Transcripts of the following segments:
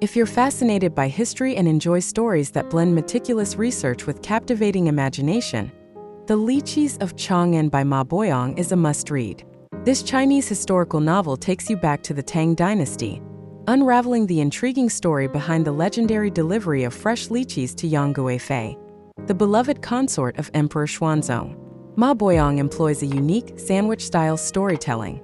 If you're fascinated by history and enjoy stories that blend meticulous research with captivating imagination, The Lychees of Chang'an by Ma Boyong is a must-read. This Chinese historical novel takes you back to the Tang Dynasty, unraveling the intriguing story behind the legendary delivery of fresh lychees to Yang Guifei, the beloved consort of Emperor Xuanzong. Ma Boyong employs a unique, sandwich-style storytelling.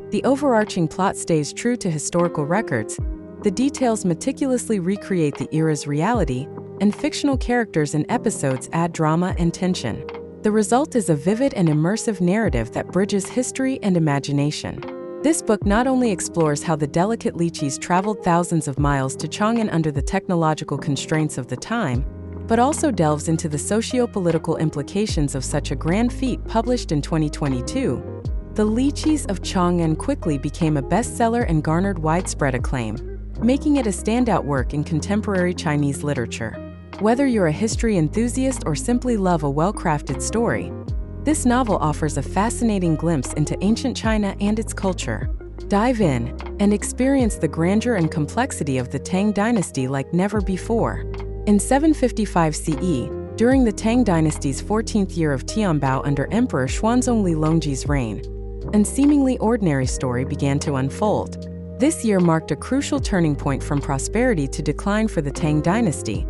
The overarching plot stays true to historical records. The details meticulously recreate the era's reality, and fictional characters and episodes add drama and tension. The result is a vivid and immersive narrative that bridges history and imagination. This book not only explores how the delicate lychees traveled thousands of miles to Chang'an under the technological constraints of the time, but also delves into the socio-political implications of such a grand feat. Published in 2022, The Lychees of Chang'an quickly became a bestseller and garnered widespread acclaim, making it a standout work in contemporary Chinese literature. Whether you're a history enthusiast or simply love a well-crafted story, this novel offers a fascinating glimpse into ancient China and its culture. Dive in and experience the grandeur and complexity of the Tang Dynasty like never before. In 755 CE, during the Tang Dynasty's 14th year of Tianbao under Emperor Xuanzong Lilongji's reign, a seemingly ordinary story began to unfold. This year marked a crucial turning point from prosperity to decline for the Tang Dynasty,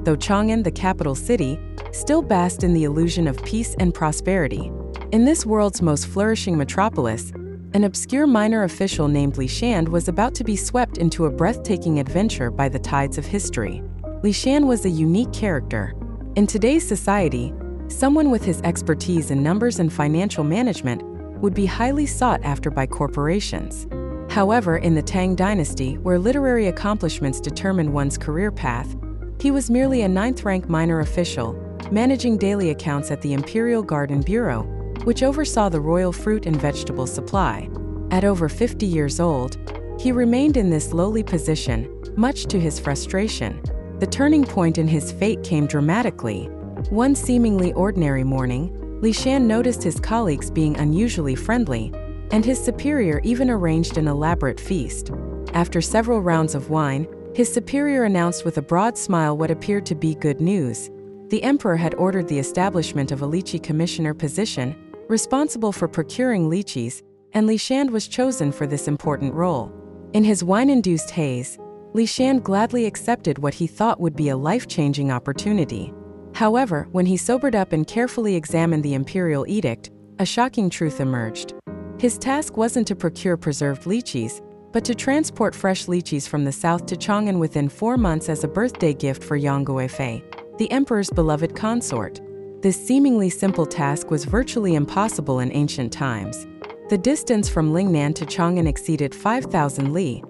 though Chang'an, the capital city, still basked in the illusion of peace and prosperity. In this world's most flourishing metropolis, an obscure minor official named Lychees was about to be swept into a breathtaking adventure by the tides of history. Lychees was a unique character. In today's society, someone with his expertise in numbers and financial management would be highly sought after by corporations. However, in the Tang Dynasty, where literary accomplishments determined one's career path, he was merely a ninth-rank minor official, managing daily accounts at the Imperial Garden Bureau, which oversaw the royal fruit and vegetable supply. At over 50 years old, he remained in this lowly position, much to his frustration. The turning point in his fate came dramatically. One seemingly ordinary morning, Lychees noticed his colleagues being unusually friendly, and his superior even arranged an elaborate feast. After several rounds of wine, his superior announced with a broad smile what appeared to be good news. The emperor had ordered the establishment of a lychee commissioner position, responsible for procuring lychees, and Lychees was chosen for this important role. In his wine-induced haze, Lychees gladly accepted what he thought would be a life-changing opportunity. However, when he sobered up and carefully examined the imperial edict, a shocking truth emerged. His task wasn't to procure preserved lychees, but to transport fresh lychees from the south to Chang'an within 4 months as a birthday gift for Yang Guifei, the emperor's beloved consort. This seemingly simple task was virtually impossible in ancient times. The distance from Lingnan to Chang'an exceeded 5,000 li,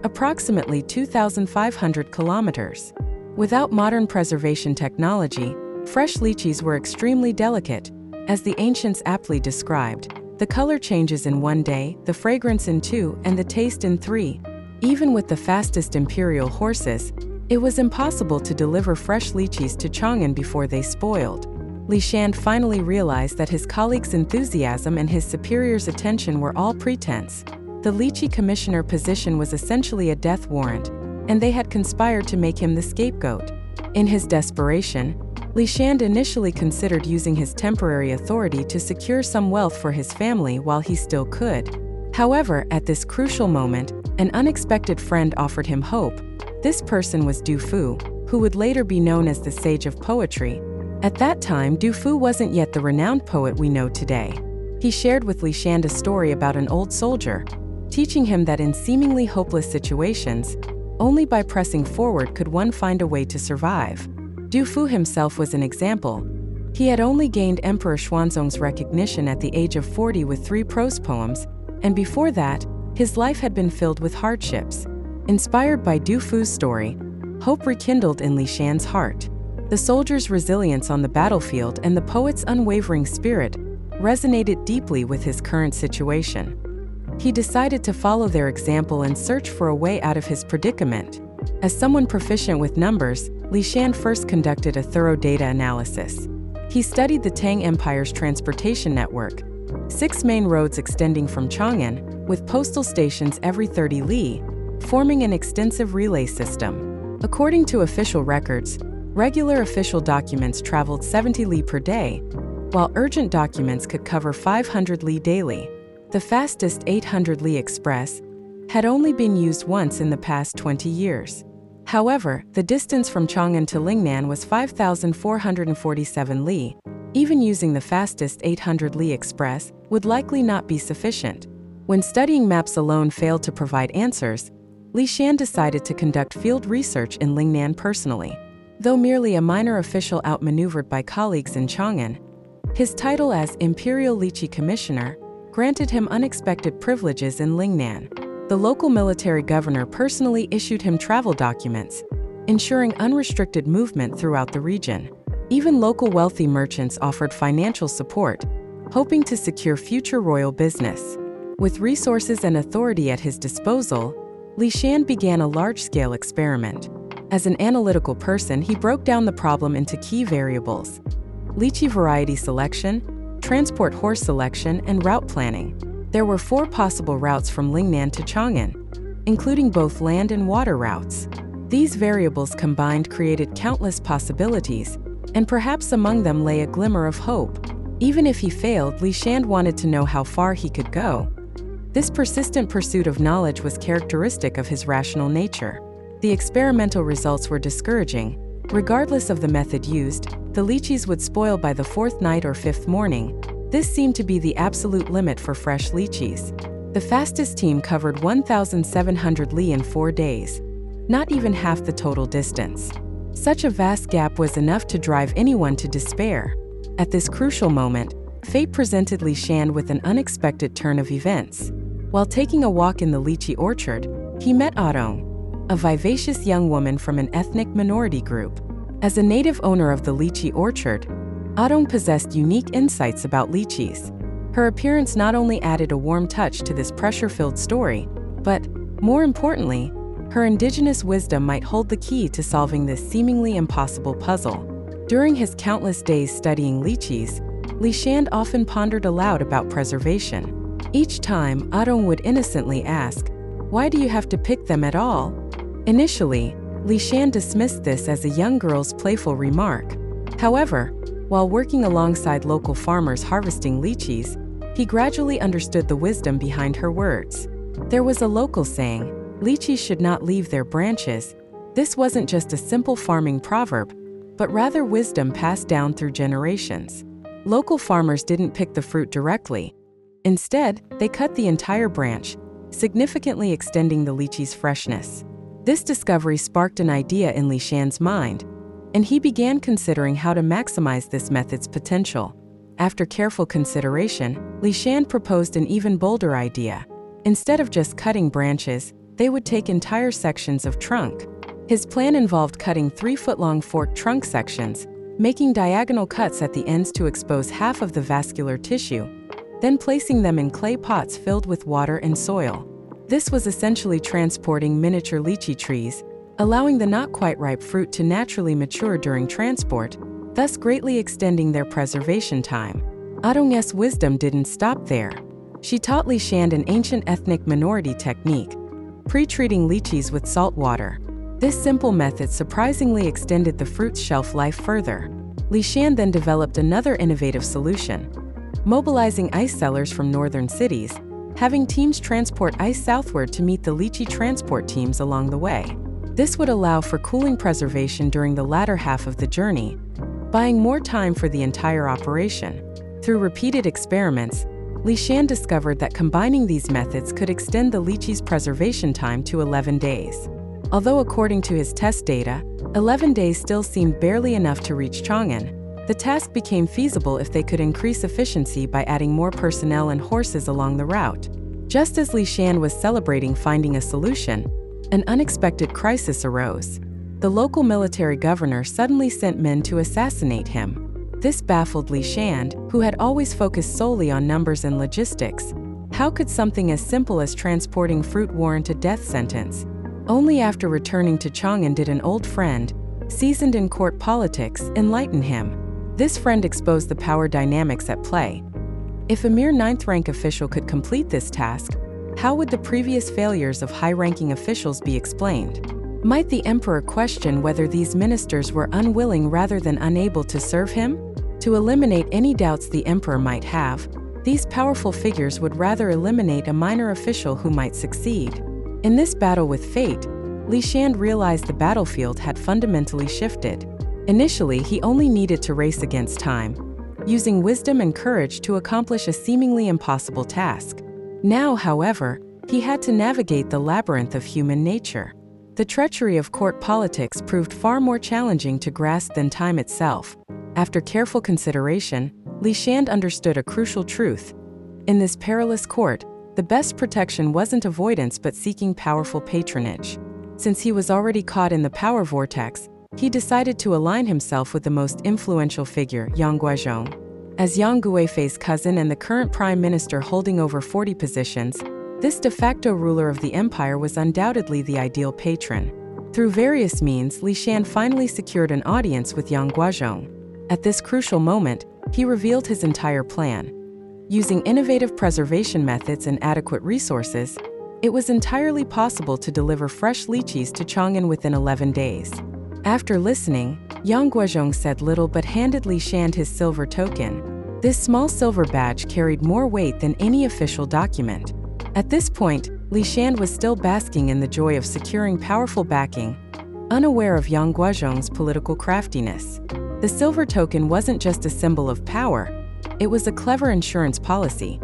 approximately 2,500 kilometers. Without modern preservation technology, fresh lychees were extremely delicate, as the ancients aptly described. The color changes in 1 day, the fragrance in 2, and the taste in 3. Even with the fastest imperial horses, it was impossible to deliver fresh lychees to Chang'an before they spoiled. Lychees finally realized that his colleagues' enthusiasm and his superior's attention were all pretense. The lychee commissioner position was essentially a death warrant, and they had conspired to make him the scapegoat. In his desperation, Lychees initially considered using his temporary authority to secure some wealth for his family while he still could. However, at this crucial moment, an unexpected friend offered him hope. This person was Du Fu, who would later be known as the Sage of Poetry. At that time, Du Fu wasn't yet the renowned poet we know today. He shared with Lychees a story about an old soldier, teaching him that in seemingly hopeless situations, only by pressing forward could one find a way to survive. Du Fu himself was an example. He had only gained Emperor Xuanzong's recognition at the age of 40 with 3 prose poems, and before that, his life had been filled with hardships. Inspired by Du Fu's story, hope rekindled in Lychees' heart. The soldier's resilience on the battlefield and the poet's unwavering spirit resonated deeply with his current situation. He decided to follow their example and search for a way out of his predicament. As someone proficient with numbers, Lychees first conducted a thorough data analysis. He studied the Tang Empire's transportation network, 6 main roads extending from Chang'an, with postal stations every 30 li, forming an extensive relay system. According to official records, regular official documents traveled 70 li per day, while urgent documents could cover 500 li daily. The fastest 800 li express had only been used once in the past 20 years. However, the distance from Chang'an to Lingnan was 5,447 li. Even using the fastest 800 li express would likely not be sufficient. When studying maps alone failed to provide answers, Lychees decided to conduct field research in Lingnan personally. Though merely a minor official outmaneuvered by colleagues in Chang'an, his title as Imperial Lychee Commissioner granted him unexpected privileges in Lingnan. The local military governor personally issued him travel documents, ensuring unrestricted movement throughout the region. Even local wealthy merchants offered financial support, hoping to secure future royal business. With resources and authority at his disposal, Lychees began a large-scale experiment. As an analytical person, he broke down the problem into key variables: lychee variety selection, transport horse selection, and route planning. There were 4 possible routes from Lingnan to Chang'an, including both land and water routes. These variables combined created countless possibilities, and perhaps among them lay a glimmer of hope. Even if he failed, Lychees wanted to know how far he could go. This persistent pursuit of knowledge was characteristic of his rational nature. The experimental results were discouraging. Regardless of the method used, the lychees would spoil by the 4th night or 5th morning. This seemed to be the absolute limit for fresh lychees. The fastest team covered 1,700 li in 4 days, not even half the total distance. Such a vast gap was enough to drive anyone to despair. At this crucial moment, fate presented Lychees with an unexpected turn of events. While taking a walk in the lychee orchard, he met Adong, a vivacious young woman from an ethnic minority group. As a native owner of the lychee orchard, Adong possessed unique insights about lychees. Her appearance not only added a warm touch to this pressure-filled story, but, more importantly, her indigenous wisdom might hold the key to solving this seemingly impossible puzzle. During his countless days studying lychees, Lychees often pondered aloud about preservation. Each time, Adong would innocently ask, "Why do you have to pick them at all?" Initially, Lychees dismissed this as a young girl's playful remark. However, while working alongside local farmers harvesting lychees, he gradually understood the wisdom behind her words. There was a local saying, "Lychees should not leave their branches." This wasn't just a simple farming proverb, but rather wisdom passed down through generations. Local farmers didn't pick the fruit directly. Instead, they cut the entire branch, significantly extending the lychee's freshness. This discovery sparked an idea in Lychees' mind, and he began considering how to maximize this method's potential. After careful consideration, Lychees proposed an even bolder idea. Instead of just cutting branches, they would take entire sections of trunk. His plan involved cutting 3-foot-long forked trunk sections, making diagonal cuts at the ends to expose half of the vascular tissue, then placing them in clay pots filled with water and soil. This was essentially transporting miniature lychee trees, allowing the not-quite-ripe fruit to naturally mature during transport, thus greatly extending their preservation time. Adong's wisdom didn't stop there. She taught Lychees an ancient ethnic minority technique, pre-treating lychees with salt water. This simple method surprisingly extended the fruit's shelf life further. Lychees then developed another innovative solution, mobilizing ice sellers from northern cities, having teams transport ice southward to meet the lychee transport teams along the way. This would allow for cooling preservation during the latter half of the journey, buying more time for the entire operation. Through repeated experiments, Lychees discovered that combining these methods could extend the lychee's preservation time to 11 days. Although according to his test data, 11 days still seemed barely enough to reach Chang'an, the task became feasible if they could increase efficiency by adding more personnel and horses along the route. Just as Lychees was celebrating finding a solution, an unexpected crisis arose. The local military governor suddenly sent men to assassinate him. This baffled Lychees, who had always focused solely on numbers and logistics. How could something as simple as transporting fruit warrant a death sentence? Only after returning to Chang'an did an old friend, seasoned in court politics, enlighten him. This friend exposed the power dynamics at play. If a mere 9th-rank official could complete this task, How would the previous failures of high-ranking officials be explained? Might the emperor question whether these ministers were unwilling rather than unable to serve him? To eliminate any doubts the emperor might have, these powerful figures would rather eliminate a minor official who might succeed. In this battle with fate, Lychean realized the battlefield had fundamentally shifted. Initially, he only needed to race against time, using wisdom and courage to accomplish a seemingly impossible task. Now, however, he had to navigate the labyrinth of human nature. The treachery of court politics proved far more challenging to grasp than time itself. After careful consideration, Lychean understood a crucial truth. In this perilous court, the best protection wasn't avoidance but seeking powerful patronage. Since he was already caught in the power vortex, he decided to align himself with the most influential figure, Yang Guizhong. As Yang Guifei's cousin and the current prime minister holding over 40 positions, this de facto ruler of the empire was undoubtedly the ideal patron. Through various means, Lychean finally secured an audience with Yang Guizhong. At this crucial moment, he revealed his entire plan. Using innovative preservation methods and adequate resources, it was entirely possible to deliver fresh lychees to Chang'an within 11 days. After listening, Yang Guizhong said little but handed Lychean his silver token. This small silver badge carried more weight than any official document. At this point, Lychean was still basking in the joy of securing powerful backing, unaware of Yang Guizhong's political craftiness. The silver token wasn't just a symbol of power, it was a clever insurance policy.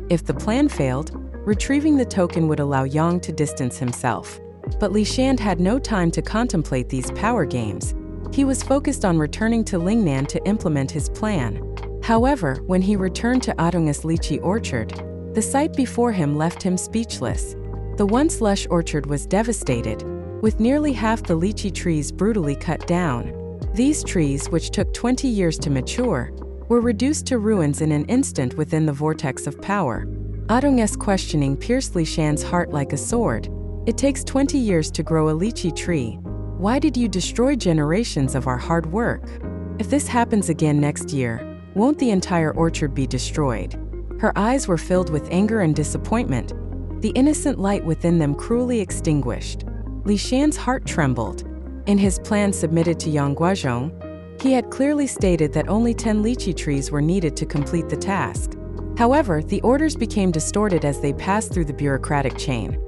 If the plan failed, retrieving the token would allow Yang to distance himself. But Lychean had no time to contemplate these power games. He was focused on returning to Lingnan to implement his plan. However, when he returned to Adong's lychee orchard, the sight before him left him speechless. The once lush orchard was devastated, with nearly half the lychee trees brutally cut down. These trees, which took 20 years to mature, were reduced to ruins in an instant within the vortex of power. Adong's questioning pierced Lychean's heart like a sword. It takes 20 years to grow a lychee tree. Why did you destroy generations of our hard work? If this happens again next year, won't the entire orchard be destroyed? Her eyes were filled with anger and disappointment, the innocent light within them cruelly extinguished. Lychean's heart trembled. In his plan submitted to Yang Guizhong, he had clearly stated that only 10 lychee trees were needed to complete the task. However, the orders became distorted as they passed through the bureaucratic chain.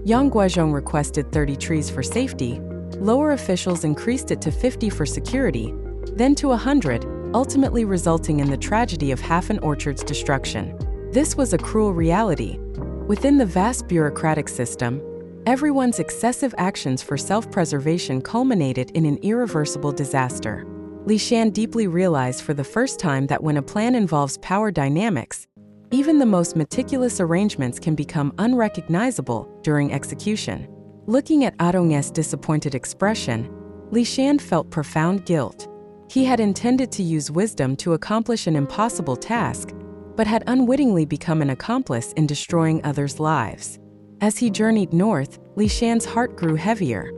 Yang Guizhong requested 30 trees for safety, lower officials increased it to 50 for security, then to 100, ultimately resulting in the tragedy of half an orchard's destruction. This was a cruel reality. Within the vast bureaucratic system, everyone's excessive actions for self-preservation culminated in an irreversible disaster. Lychean deeply realized for the first time that when a plan involves power dynamics, even the most meticulous arrangements can become unrecognizable during execution. Looking at Adong's disappointed expression, Lychean felt profound guilt. He had intended to use wisdom to accomplish an impossible task, but had unwittingly become an accomplice in destroying others' lives. As he journeyed north, Lychean's heart grew heavier.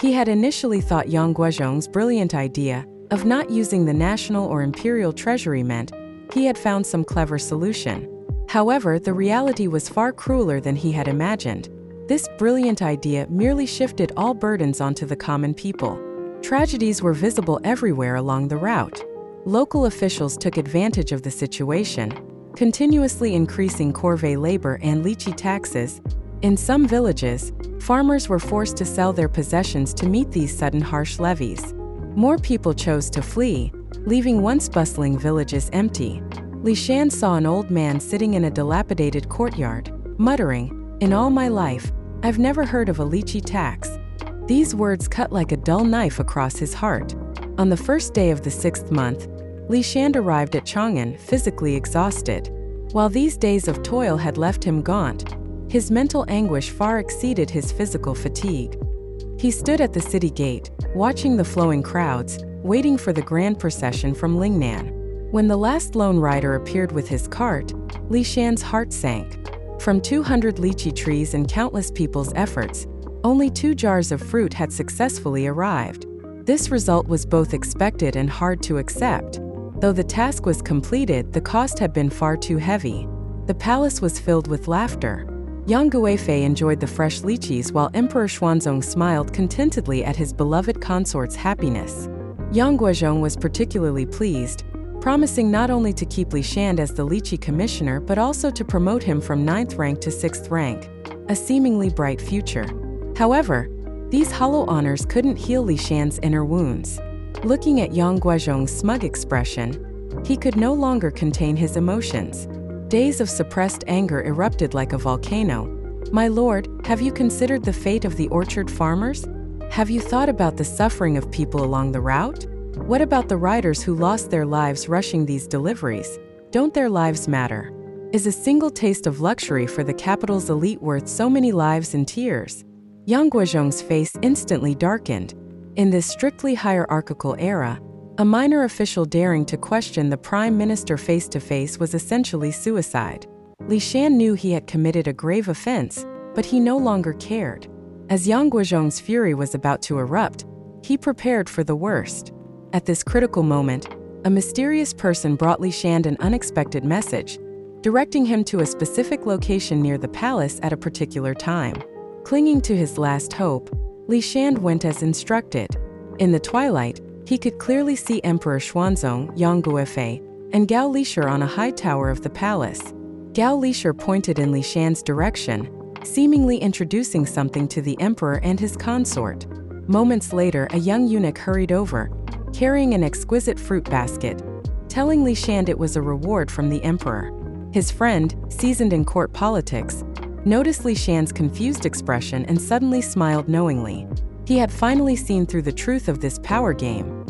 He had initially thought Yang Guizhong's brilliant idea of not using the national or imperial treasury meant he had found some clever solution. However, the reality was far crueler than he had imagined. This brilliant idea merely shifted all burdens onto the common people. Tragedies were visible everywhere along the route. Local officials took advantage of the situation, continuously increasing corvée labor and lychee taxes. In some villages, farmers were forced to sell their possessions to meet these sudden harsh levies. More people chose to flee, leaving once bustling villages empty. Lychean saw an old man sitting in a dilapidated courtyard, muttering, "In all my life, I've never heard of a lychee tax." These words cut like a dull knife across his heart. On the first day of the 6th month, Lychean arrived at Chang'an physically exhausted. While these days of toil had left him gaunt, his mental anguish far exceeded his physical fatigue. He stood at the city gate, watching the flowing crowds, waiting for the grand procession from Lingnan. When the last lone rider appeared with his cart, Lychean's heart sank. From 200 lychee trees and countless people's efforts, only 2 jars of fruit had successfully arrived. This result was both expected and hard to accept. Though the task was completed, the cost had been far too heavy. The palace was filled with laughter. Yang Guifei enjoyed the fresh lychees while Emperor Xuanzong smiled contentedly at his beloved consort's happiness. Yang Guizhong was particularly pleased, promising not only to keep Li Shan as the lychee commissioner but also to promote him from 9th rank to 6th rank, a seemingly bright future. However, these hollow honors couldn't heal Li Shan's inner wounds. Looking at Yang Guizhong's smug expression, he could no longer contain his emotions. Days of suppressed anger erupted like a volcano. "My lord, have you considered the fate of the orchard farmers? Have you thought about the suffering of people along the route? What about the riders who lost their lives rushing these deliveries? Don't their lives matter? Is a single taste of luxury for the capital's elite worth so many lives and tears?" Yang Guizhong's face instantly darkened. In this strictly hierarchical era, a minor official daring to question the prime minister face-to-face was essentially suicide. Li Shan knew he had committed a grave offense, but he no longer cared. As Yang Guizhong's fury was about to erupt, he prepared for the worst. At this critical moment, a mysterious person brought Li Shan an unexpected message, directing him to a specific location near the palace at a particular time. Clinging to his last hope, Li Shan went as instructed. In the twilight, he could clearly see Emperor Xuanzong, Yang Guifei, and Gao Lisher on a high tower of the palace. Gao Lisher pointed in Li Shan's direction, seemingly introducing something to the emperor and his consort. Moments later, a young eunuch hurried over, carrying an exquisite fruit basket, telling Li Shan it was a reward from the emperor. His friend, seasoned in court politics, noticed Li Shan's confused expression and suddenly smiled knowingly. He had finally seen through the truth of this power game.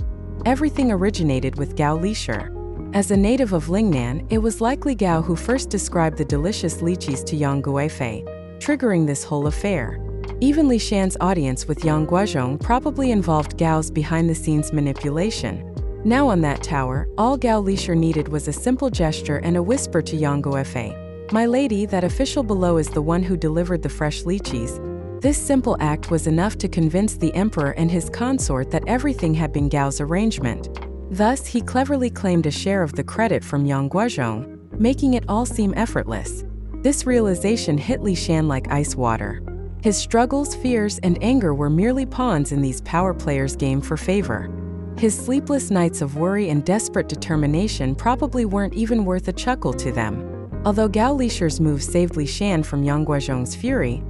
Everything originated with Gao Lisher. As a native of Lingnan, it was likely Gao who first described the delicious lychees to Yang Guifei, triggering this whole affair. Even Li Shan's audience with Yang Guizhong probably involved Gao's behind-the-scenes manipulation. Now on that tower, all Gao Lisher needed was a simple gesture and a whisper to Yang Guifei. "My lady, that official below is the one who delivered the fresh lychees." This simple act was enough to convince the emperor and his consort that everything had been Gao's arrangement. Thus, he cleverly claimed a share of the credit from Yang Guizhong, making it all seem effortless. This realization hit Li Shan like ice water. His struggles, fears, and anger were merely pawns in these power players' game for favor. His sleepless nights of worry and desperate determination probably weren't even worth a chuckle to them. Although Gao Lisher's move saved Li Shan from Yang Guizhong's fury,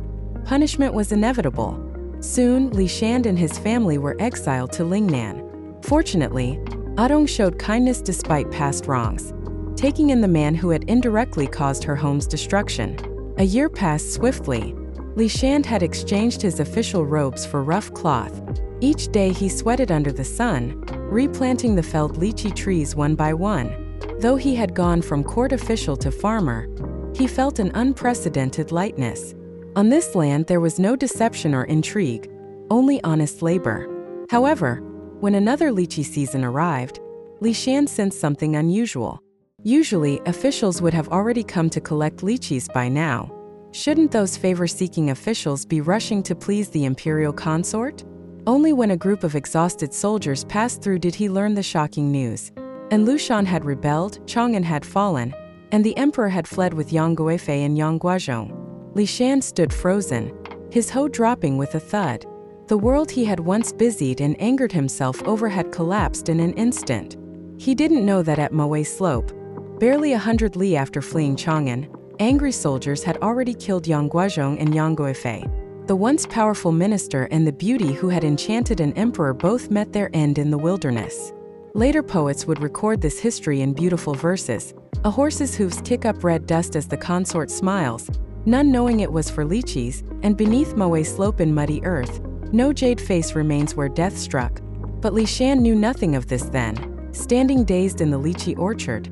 punishment was inevitable. Soon, Li Shan and his family were exiled to Lingnan. Fortunately, Adong showed kindness despite past wrongs, taking in the man who had indirectly caused her home's destruction. A year passed swiftly. Li Shan had exchanged his official robes for rough cloth. Each day he sweated under the sun, replanting the felled lychee trees one by one. Though he had gone from court official to farmer, he felt an unprecedented lightness. On this land there was no deception or intrigue, only honest labor. However, when another lychee season arrived, Li Shan sensed something unusual. Usually, officials would have already come to collect lychees by now. Shouldn't those favor-seeking officials be rushing to please the imperial consort? Only when a group of exhausted soldiers passed through did he learn the shocking news. And Lushan had rebelled, Chang'an had fallen, and the emperor had fled with Yang Guifei and Yang Guizhong. Li Shan stood frozen, his hoe dropping with a thud. The world he had once busied and angered himself over had collapsed in an instant. He didn't know that at Moe Slope, barely 100 li after fleeing Chang'an, angry soldiers had already killed Yang Guizhong and Yang Guifei. The once powerful minister and the beauty who had enchanted an emperor both met their end in the wilderness. Later poets would record this history in beautiful verses. A horse's hooves kick up red dust as the consort smiles, none knowing it was for lychees, and beneath Moe Slope in muddy earth, no jade face remains where death struck. But Li Shan knew nothing of this then, standing dazed in the lychee orchard,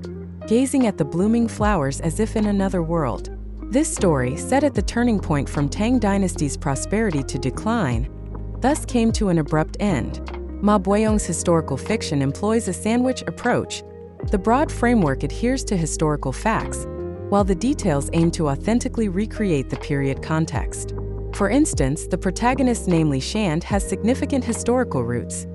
gazing at the blooming flowers as if in another world. This story, set at the turning point from Tang Dynasty's prosperity to decline, thus came to an abrupt end. Ma Boyong's historical fiction employs a sandwich approach. The broad framework adheres to historical facts, while the details aim to authentically recreate the period context. For instance, the protagonist's name Li Shan has significant historical roots.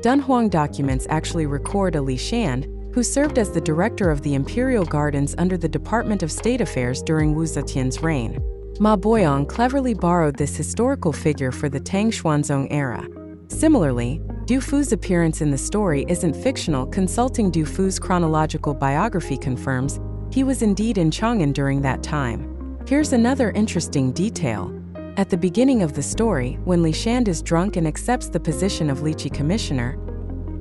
Dunhuang documents actually record a Li Shan, who served as the director of the imperial gardens under the Department of State Affairs during Wu Zetian's reign. Ma Boyong cleverly borrowed this historical figure for the Tang Xuanzong era. Similarly, Du Fu's appearance in the story isn't fictional. Consulting Du Fu's chronological biography confirms he was indeed in Chang'an during that time. Here's another interesting detail. At the beginning of the story, when Li Shand is drunk and accepts the position of lychee commissioner,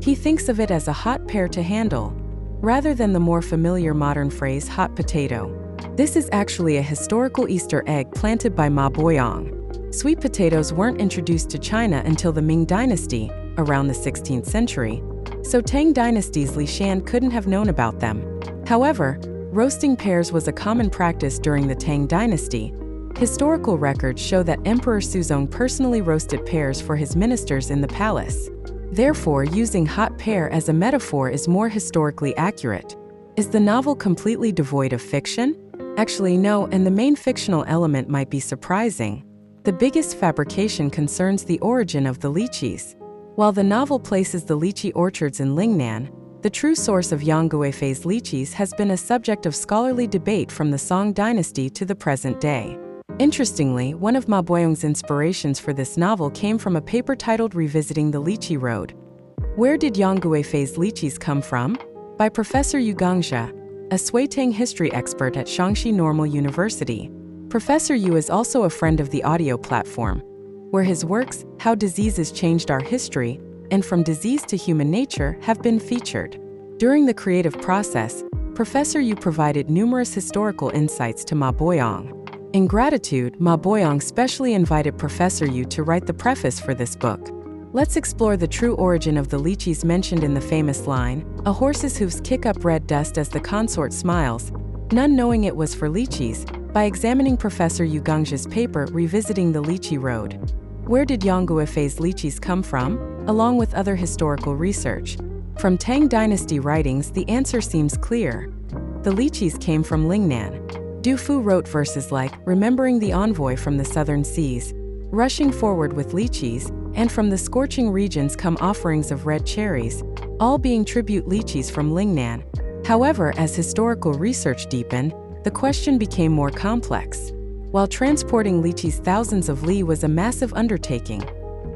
he thinks of it as a hot pear to handle, rather than the more familiar modern phrase hot potato. This is actually a historical Easter egg planted by Ma Boyong. Sweet potatoes weren't introduced to China until the Ming Dynasty, around the 16th century, so Tang Dynasty's Li Shand couldn't have known about them. However, roasting pears was a common practice during the Tang Dynasty. Historical records show that Emperor Suzong personally roasted pears for his ministers in the palace. Therefore, using hot pear as a metaphor is more historically accurate. Is the novel completely devoid of fiction? Actually, no, and the main fictional element might be surprising. The biggest fabrication concerns the origin of the lychees. While the novel places the lychee orchards in Lingnan, the true source of Yang Guifei's lychees has been a subject of scholarly debate from the Song dynasty to the present day. Interestingly, one of Ma Boyong's inspirations for this novel came from a paper titled Revisiting the Lychee Road. Where did Yang Guifei's lychees come from? By Professor Yu Gangxia, a Suitang history expert at Shaanxi Normal University. Professor Yu is also a friend of the audio platform, where his works, How Diseases Changed Our History, and From Disease to Human Nature have been featured. During the creative process, Professor Yu provided numerous historical insights to Ma Boyong. In gratitude, Ma Boyong specially invited Professor Yu to write the preface for this book. Let's explore the true origin of the lychees mentioned in the famous line, "A horse's hooves kick up red dust as the consort smiles," none knowing it was for lychees, by examining Professor Yu Gangxia's paper Revisiting the Lychee Road. Where did Yang Guifei's lychees come from? Along with other historical research, from Tang Dynasty writings, the answer seems clear. The lychees came from Lingnan. Du Fu wrote verses like, "Remembering the envoy from the southern seas, rushing forward with lychees, and from the scorching regions come offerings of red cherries," all being tribute lychees from Lingnan. However, as historical research deepened, the question became more complex. While transporting lychees thousands of li was a massive undertaking,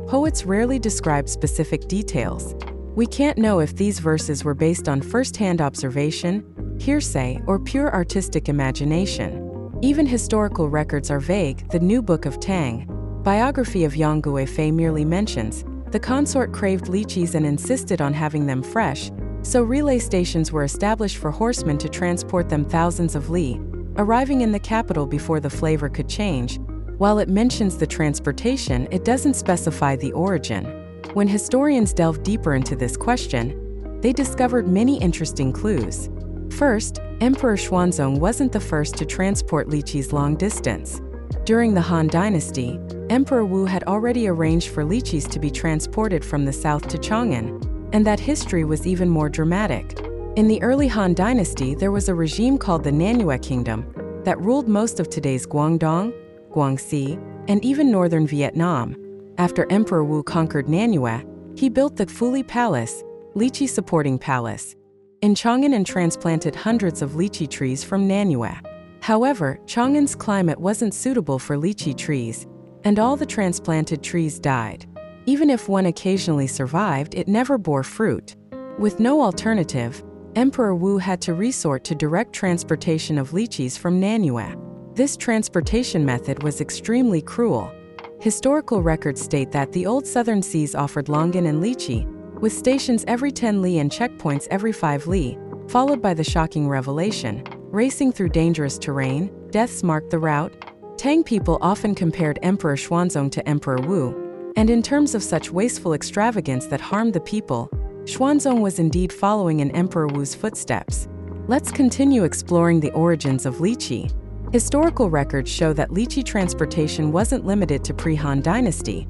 poets rarely describe specific details. We can't know if these verses were based on first-hand observation, hearsay, or pure artistic imagination. Even historical records are vague. The New Book of Tang, biography of Yang Guifei, merely mentions, "The consort craved lychees and insisted on having them fresh, so relay stations were established for horsemen to transport them thousands of li, arriving in the capital before the flavor could change." While it mentions the transportation, it doesn't specify the origin. When historians delved deeper into this question, they discovered many interesting clues. First, Emperor Xuanzong wasn't the first to transport lychees long distance. During the Han Dynasty, Emperor Wu had already arranged for lychees to be transported from the south to Chang'an, and that history was even more dramatic. In the early Han Dynasty, there was a regime called the Nanyue Kingdom that ruled most of today's Guangdong, Guangxi, and even northern Vietnam. After Emperor Wu conquered Nanyue, he built the Fuli Palace, lychee supporting palace, in Chang'an and transplanted hundreds of lychee trees from Nanyue. However, Chang'an's climate wasn't suitable for lychee trees, and all the transplanted trees died. Even if one occasionally survived, it never bore fruit. With no alternative, Emperor Wu had to resort to direct transportation of lychees from Nanyue. This transportation method was extremely cruel. Historical records state that the old southern seas offered longan and lychee, with stations every 10 li and checkpoints every 5 li, followed by the shocking revelation, racing through dangerous terrain, deaths marked the route. Tang people often compared Emperor Xuanzong to Emperor Wu, and in terms of such wasteful extravagance that harmed the people, Xuanzong was indeed following in Emperor Wu's footsteps. Let's continue exploring the origins of lychee. Historical records show that lychee transportation wasn't limited to pre-Han Dynasty.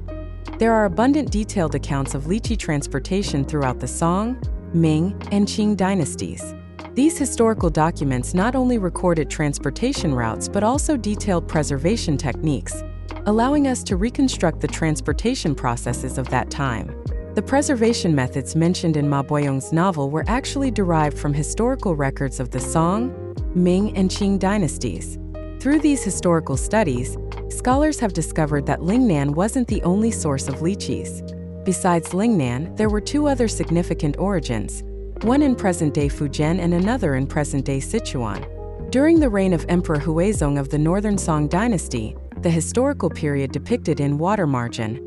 There are abundant detailed accounts of lychee transportation throughout the Song, Ming, and Qing dynasties. These historical documents not only recorded transportation routes but also detailed preservation techniques, allowing us to reconstruct the transportation processes of that time. The preservation methods mentioned in Ma Boyong's novel were actually derived from historical records of the Song, Ming, and Qing dynasties. Through these historical studies, scholars have discovered that Lingnan wasn't the only source of lychees. Besides Lingnan, there were two other significant origins, one in present-day Fujian and another in present-day Sichuan. During the reign of Emperor Huizong of the northern Tang Dynasty, the historical period depicted in Water Margin,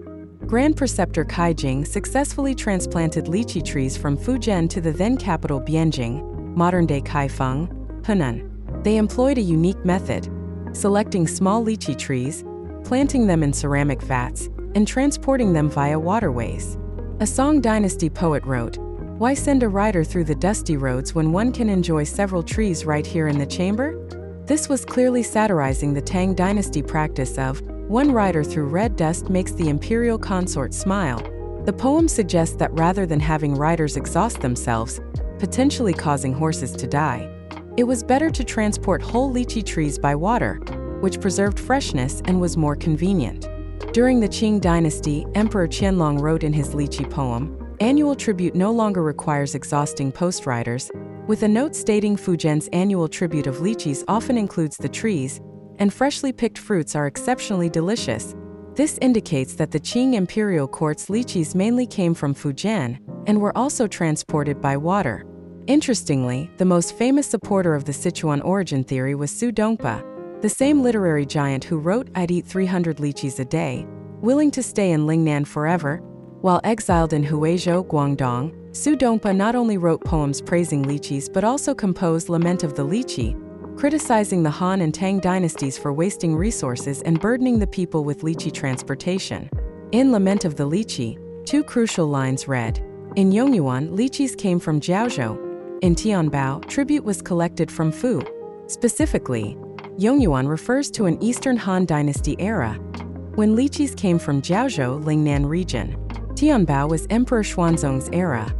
Grand Preceptor Kai Jing successfully transplanted lychee trees from Fujian to the then capital Bianjing, modern-day Kaifeng, Henan. They employed a unique method, selecting small lychee trees, planting them in ceramic vats, and transporting them via waterways. A Song Dynasty poet wrote, "Why send a rider through the dusty roads when one can enjoy several trees right here in the chamber?" This was clearly satirizing the Tang Dynasty practice of, "One rider through red dust makes the imperial consort smile." The poem suggests that rather than having riders exhaust themselves, potentially causing horses to die, it was better to transport whole lychee trees by water, which preserved freshness and was more convenient. During the Qing dynasty, Emperor Qianlong wrote in his lychee poem, "Annual tribute no longer requires exhausting post-riders," with a note stating Fujian's annual tribute of lychees often includes the trees, and freshly picked fruits are exceptionally delicious. This indicates that the Qing imperial court's lychees mainly came from Fujian and were also transported by water. Interestingly, the most famous supporter of the Sichuan origin theory was Su Dongpa, the same literary giant who wrote "I'd eat 300 lychees a day," willing to stay in Lingnan forever. While exiled in Huizhou, Guangdong, Su Dongpa not only wrote poems praising lychees but also composed Lament of the Lychee, criticizing the Han and Tang dynasties for wasting resources and burdening the people with lychee transportation. In Lament of the Lychee, two crucial lines read, "In Yongyuan, lychees came from Jiaozhou. In Tianbao, tribute was collected from Fu." Specifically, Yongyuan refers to an Eastern Han Dynasty era, when lychees came from Jiaozhou, Lingnan region. Tianbao was Emperor Xuanzong's era,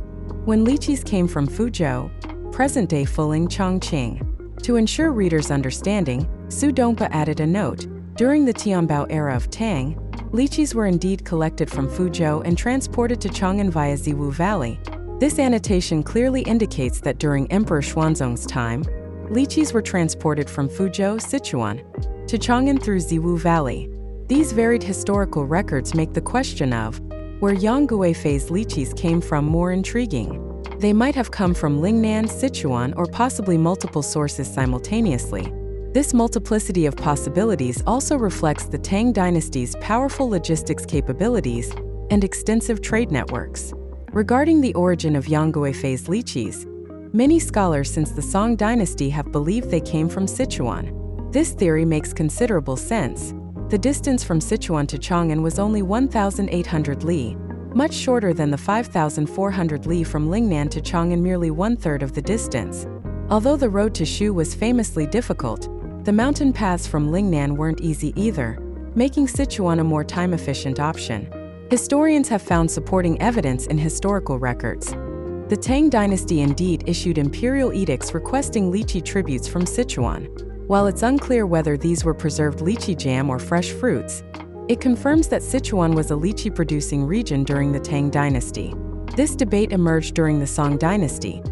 when lychees came from Fuzhou, present-day Fuling Chongqing. To ensure readers' understanding, Su Dongpa added a note, "During the Tianbao era of Tang, lychees were indeed collected from Fuzhou and transported to Chang'an via Ziwu Valley." This annotation clearly indicates that during Emperor Xuanzong's time, lychees were transported from Fuzhou, Sichuan, to Chang'an through Ziwu Valley. These varied historical records make the question of where Yang Guifei's lychees came from more intriguing. They might have come from Lingnan, Sichuan, or possibly multiple sources simultaneously. This multiplicity of possibilities also reflects the Tang Dynasty's powerful logistics capabilities and extensive trade networks. Regarding the origin of Yang Guifei's lychees, many scholars since the Song Dynasty have believed they came from Sichuan. This theory makes considerable sense. The distance from Sichuan to Chang'an was only 1,800 li, much shorter than the 5,400 li from Lingnan to Chang'an, merely one-third of the distance. Although the road to Shu was famously difficult, the mountain paths from Lingnan weren't easy either, making Sichuan a more time-efficient option. Historians have found supporting evidence in historical records. The Tang Dynasty indeed issued imperial edicts requesting lychee tributes from Sichuan. While it's unclear whether these were preserved lychee jam or fresh fruits, it confirms that Sichuan was a lychee-producing region during the Tang Dynasty. This debate emerged during the Song Dynasty.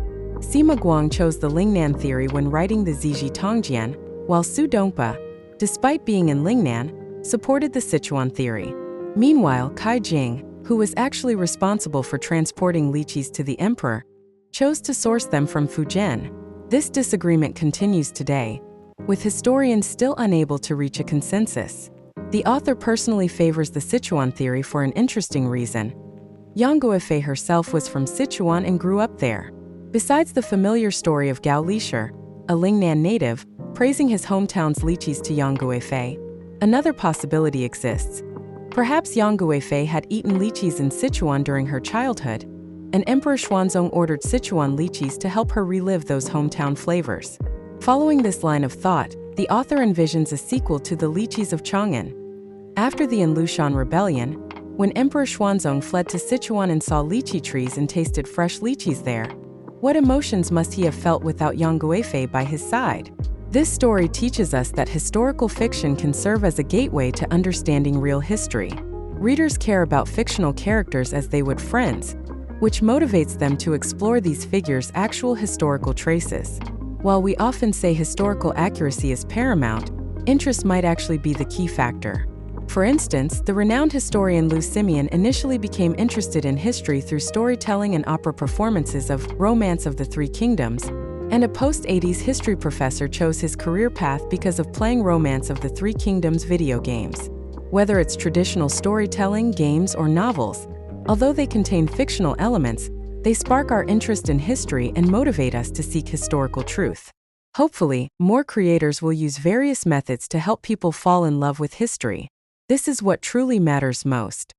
Sima Guang chose the Lingnan theory when writing the Ziji Tongjian, while Su Dongpa, despite being in Lingnan, supported the Sichuan theory. Meanwhile, Kai Jing, who was actually responsible for transporting lychees to the emperor, chose to source them from Fujian. This disagreement continues today, with historians still unable to reach a consensus. The author personally favors the Sichuan theory for an interesting reason. Yang Guifei herself was from Sichuan and grew up there. Besides the familiar story of Gao Lisher, a Lingnan native, praising his hometown's lychees to Yang Guifei, another possibility exists. Perhaps Yang Guifei had eaten lychees in Sichuan during her childhood, and Emperor Xuanzong ordered Sichuan lychees to help her relive those hometown flavors. Following this line of thought, the author envisions a sequel to the Lychees of Chang'an. After the Enlushan Rebellion, when Emperor Xuanzong fled to Sichuan and saw lychee trees and tasted fresh lychees there, what emotions must he have felt without Yang Guifei by his side? This story teaches us that historical fiction can serve as a gateway to understanding real history. Readers care about fictional characters as they would friends, which motivates them to explore these figures' actual historical traces. While we often say historical accuracy is paramount, interest might actually be the key factor. For instance, the renowned historian Lou Simeon initially became interested in history through storytelling and opera performances of Romance of the Three Kingdoms, and a post-80s history professor chose his career path because of playing Romance of the Three Kingdoms video games. Whether it's traditional storytelling, games, or novels, although they contain fictional elements, they spark our interest in history and motivate us to seek historical truth. Hopefully, more creators will use various methods to help people fall in love with history. This is what truly matters most.